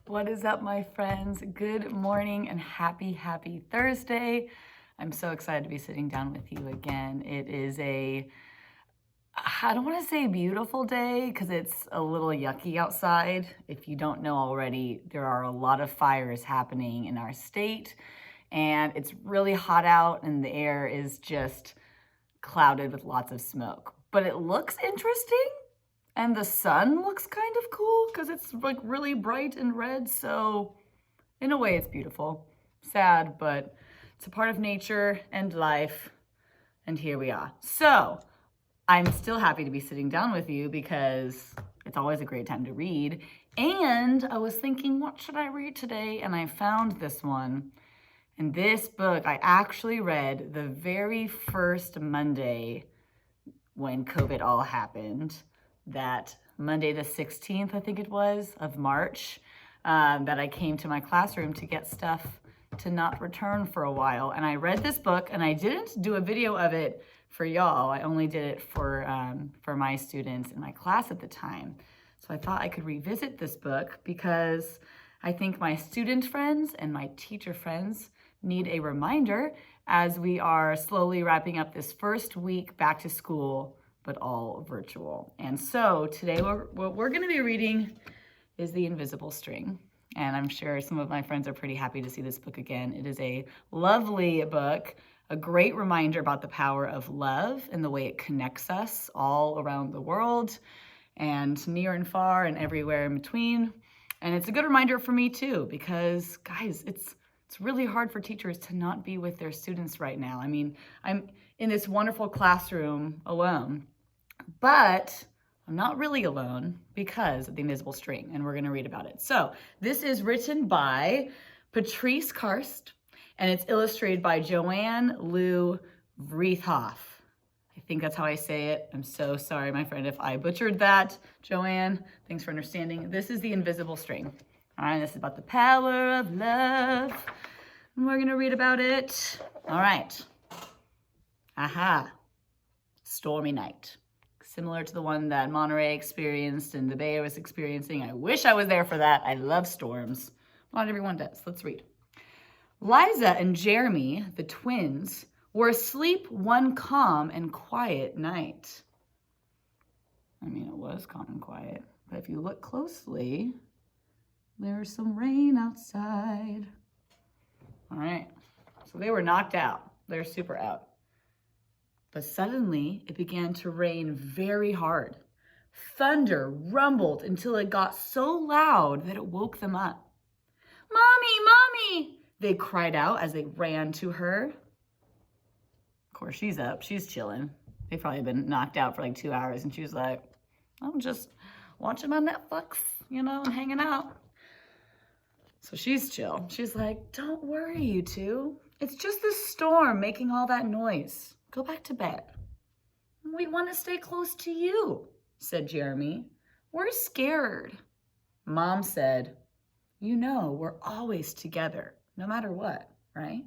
What is up, my friends? Good morning and happy Thursday. I'm so excited to be sitting down with you again. It is I don't want to say beautiful day because it's a little yucky outside. If you don't know already, there are a lot of fires happening in our state, and it's really hot out, and the air is just clouded with lots of smoke. But it looks interesting. And the sun looks kind of cool because it's like really bright and red. So in a way, it's beautiful. Sad, but it's a part of nature and life. And here we are. So I'm still happy to be sitting down with you because it's always a great time to read. And I was thinking, what should I read today? And I found this one. And this book I actually read the very first Monday when COVID all happened. That Monday the 16th, I think it was, of March, that I came to my classroom to get stuff to not return for a while. And I read this book, and I didn't do a video of it for y'all. I only did it for my students in my class at the time. So I thought I could revisit this book because I think my student friends and my teacher friends need a reminder as we are slowly wrapping up this first week back to school, but all virtual. And so today what we're gonna be reading is The Invisible String. And I'm sure some of my friends are pretty happy to see this book again. It is a lovely book, a great reminder about the power of love and the way it connects us all around the world and near and far and everywhere in between. And it's a good reminder for me too, because guys, it's really hard for teachers to not be with their students right now. I mean, I'm in this wonderful classroom alone, but I'm not really alone because of The Invisible String, and we're going to read about it. So this is written by Patrice Karst, and it's illustrated by Joanne Lou Vreethoff. I think that's how I say it. I'm so sorry, my friend, if I butchered that. Joanne, thanks for understanding. This is The Invisible String. All right, this is about the power of love, and we're going to read about it. All right. Aha. Stormy night. Similar to the one that Monterey experienced and the Bay was experiencing. I wish I was there for that. I love storms. Not everyone does. Let's read. Liza and Jeremy, the twins, were asleep one calm and quiet night. I mean, it was calm and quiet, but if you look closely, there's some rain outside. All right, so they were knocked out. They're super out. But suddenly, it began to rain very hard. Thunder rumbled until it got so loud that it woke them up. "Mommy, Mommy!" they cried out as they ran to her. Of course, she's up. She's chilling. They've probably been knocked out for like 2 hours, and she was like, I'm just watching my Netflix, and hanging out. So she's chill. She's like, don't worry, you two. It's just the storm making all that noise. Go back to bed. We want to stay close to you, said Jeremy. We're scared. Mom said, we're always together, no matter what, right?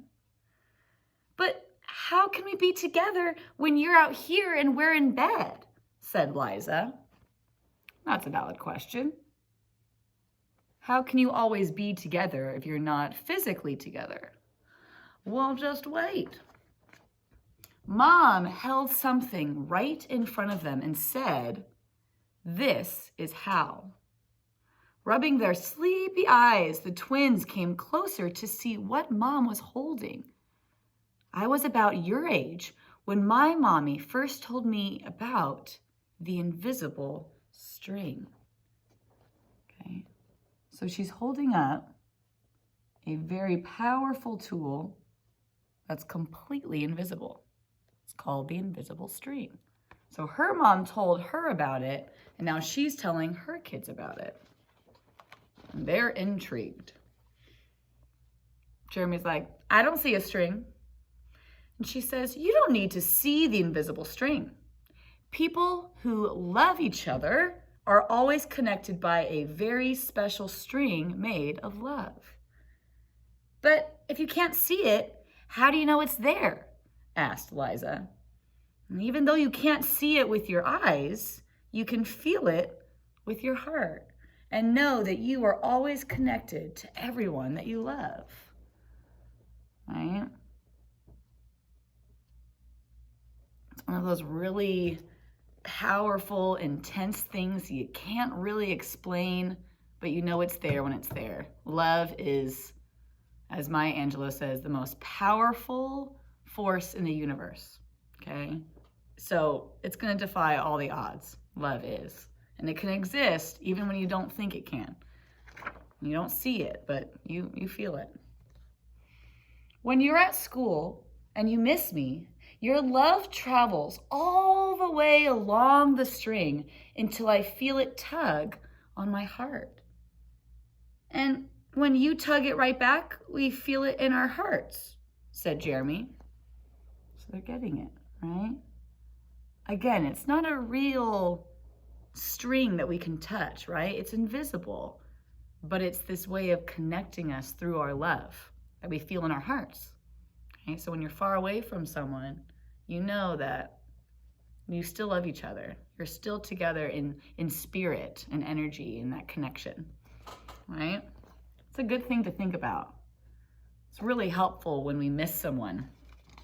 But how can we be together when you're out here and we're in bed, said Liza. That's a valid question. How can you always be together if you're not physically together? Well, just wait. Mom held something right in front of them and said, this is how. Rubbing their sleepy eyes, the twins came closer to see what Mom was holding. I was about your age when my mommy first told me about the invisible string. Okay, so she's holding up a very powerful tool that's completely invisible. It's called the invisible string. So her mom told her about it, and now she's telling her kids about it. And they're intrigued. Jeremy's like, I don't see a string. And she says, you don't need to see the invisible string. People who love each other are always connected by a very special string made of love. But if you can't see it, how do you know it's there? Asked Liza. And even though you can't see it with your eyes, you can feel it with your heart. and know that you are always connected to everyone that you love. Right? It's one of those really powerful, intense things you can't really explain, but you know it's there when it's there. Love is, as Maya Angelou says, the most powerful force in the universe, okay? So it's gonna defy all the odds, love is. And it can exist even when you don't think it can. You don't see it, but you feel it. When you're at school and you miss me, your love travels all the way along the string until I feel it tug on my heart. And when you tug it right back, we feel it in our hearts, said Jeremy. So they're getting it, right? Again, it's not a real string that we can touch, right? It's invisible, but it's this way of connecting us through our love that we feel in our hearts. Okay? So when you're far away from someone, you know that you still love each other. You're still together in spirit and energy and that connection, right? It's a good thing to think about. It's really helpful when we miss someone,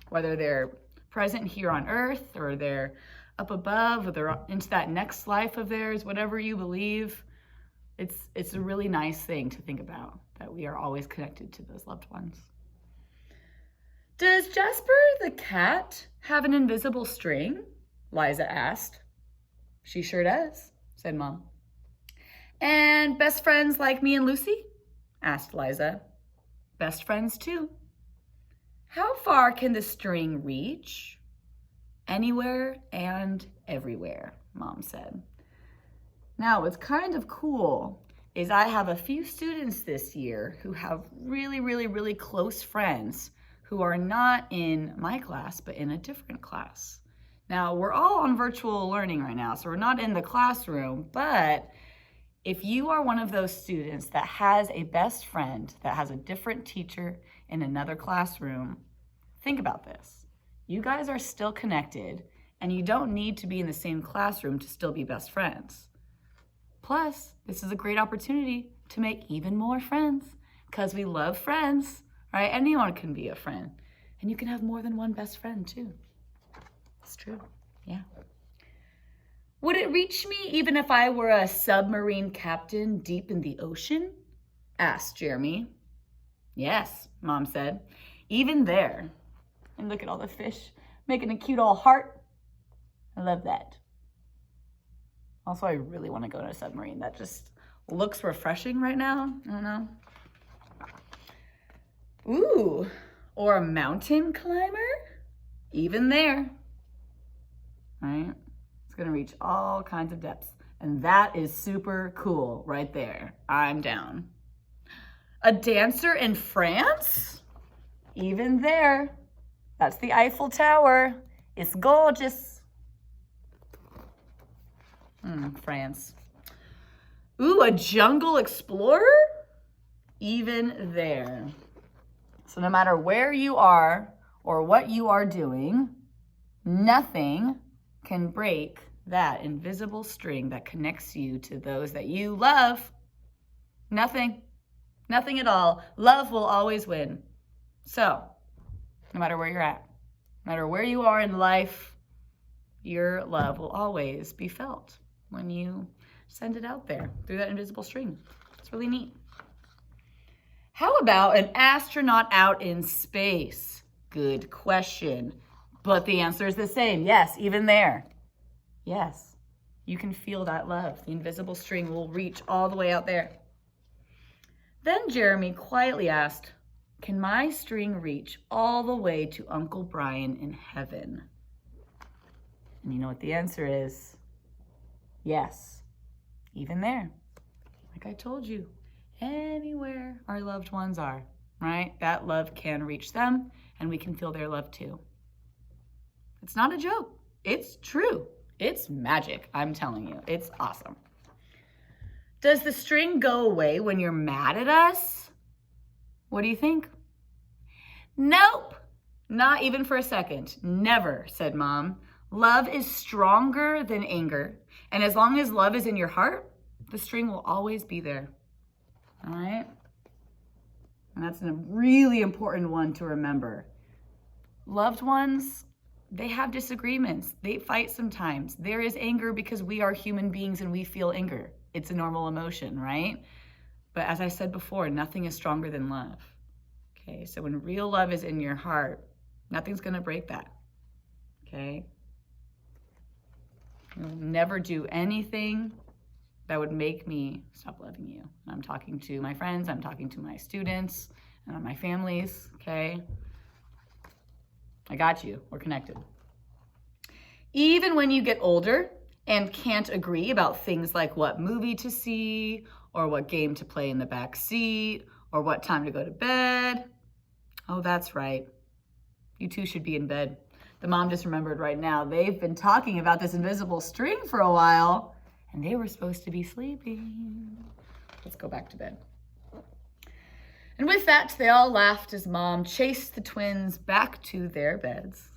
whether they're present here on earth or they're up above or they're into that next life of theirs, whatever you believe. It's a really nice thing to think about, that we are always connected to those loved ones. Does Jasper the cat have an invisible string? Liza asked. She sure does, said Mom. And best friends like me and Lucy? Asked Liza. Best friends too. How far can the string reach? Anywhere and everywhere, Mom said. Now, what's kind of cool is I have a few students this year who have really, really, really close friends who are not in my class, but in a different class. Now, we're all on virtual learning right now, so we're not in the classroom, but if you are one of those students that has a best friend that has a different teacher in another classroom, think about this. You guys are still connected, and you don't need to be in the same classroom to still be best friends. Plus, this is a great opportunity to make even more friends, because we love friends, right? Anyone can be a friend, and you can have more than one best friend too. It's true, yeah. Would it reach me even if I were a submarine captain deep in the ocean? Asked Jeremy. Yes, Mom said, even there. And look at all the fish making a cute old heart. I love that. Also, I really want to go in a submarine. That just looks refreshing right now. I don't know. Ooh, or a mountain climber? Even there. Right? It's going to reach all kinds of depths. And that is super cool right there. I'm down. A dancer in France? Even there. That's the Eiffel Tower. It's gorgeous. France. Ooh, a jungle explorer? Even there. So no matter where you are or what you are doing, nothing can break that invisible string that connects you to those that you love. Nothing. Nothing at all. Love will always win. So, no matter where you're at, no matter where you are in life, your love will always be felt when you send it out there through that invisible string. It's really neat. How about an astronaut out in space? Good question. But the answer is the same. Yes, even there. Yes, you can feel that love. The invisible string will reach all the way out there. Then Jeremy quietly asked, can my string reach all the way to Uncle Brian in heaven? And you know what the answer is? Yes, even there. Like I told you, anywhere our loved ones are, right? That love can reach them, and we can feel their love too. It's not a joke. It's true. It's magic, I'm telling you. It's awesome. Does the string go away when you're mad at us? What do you think? Nope, not even for a second. Never, said Mom. Love is stronger than anger. And as long as love is in your heart, The string will always be there. All right? And that's a really important one to remember. Loved ones, they have disagreements. They fight sometimes. There is anger because we are human beings and we feel anger. It's a normal emotion, right? But as I said before, nothing is stronger than love. Okay, so when real love is in your heart, nothing's gonna break that, okay? You'll never do anything that would make me stop loving you. I'm talking to my friends, I'm talking to my students, and my families, okay? I got you, we're connected. Even when you get older and can't agree about things like what movie to see, or what game to play in the back seat, or what time to go to bed. Oh, that's right. You two should be in bed. The mom just remembered right now, they've been talking about this invisible string for a while, and they were supposed to be sleeping. Let's go back to bed. And with that, they all laughed as Mom chased the twins back to their beds.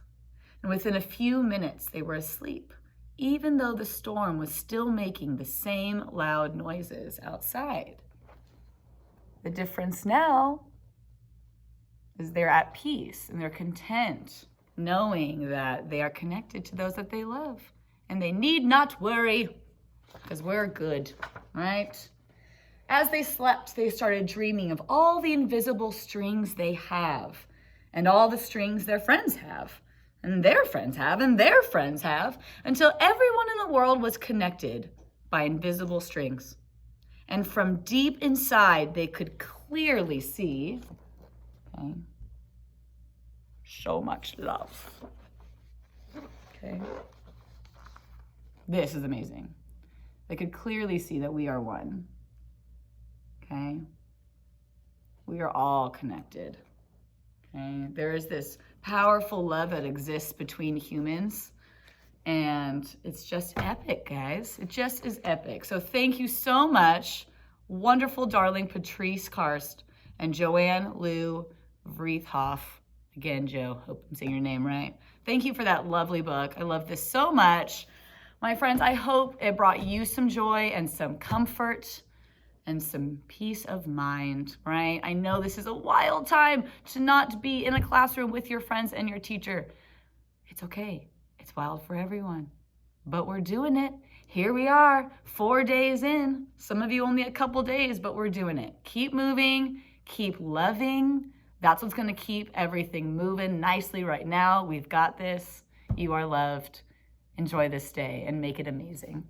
And within a few minutes, they were asleep, even though the storm was still making the same loud noises outside. The difference now is they're at peace and they're content, knowing that they are connected to those that they love. And they need not worry, because we're good, right? As they slept, they started dreaming of all the invisible strings they have, and all the strings their friends have, and their friends have, and their friends have, until everyone in the world was connected by invisible strings. And from deep inside, they could clearly see, okay, so much love. Okay. This is amazing. They could clearly see that we are one. Okay. We are all connected. Okay. There is this powerful love that exists between humans, and it's just epic, guys. It just is epic. So thank you so much, wonderful, darling Patrice Karst and Joanne Lou Vreethoff. Again, Joe, hope I'm saying your name right. Thank you for that lovely book. I love this so much. My friends, I hope it brought you some joy and some comfort and some peace of mind, right? I know this is a wild time to not be in a classroom with your friends and your teacher. It's okay. It's wild for everyone, but we're doing it. Here we are, 4 days in. Some of you only a couple days, but we're doing it. Keep moving, keep loving. That's what's gonna keep everything moving nicely right now. We've got this. You are loved. Enjoy this day and make it amazing.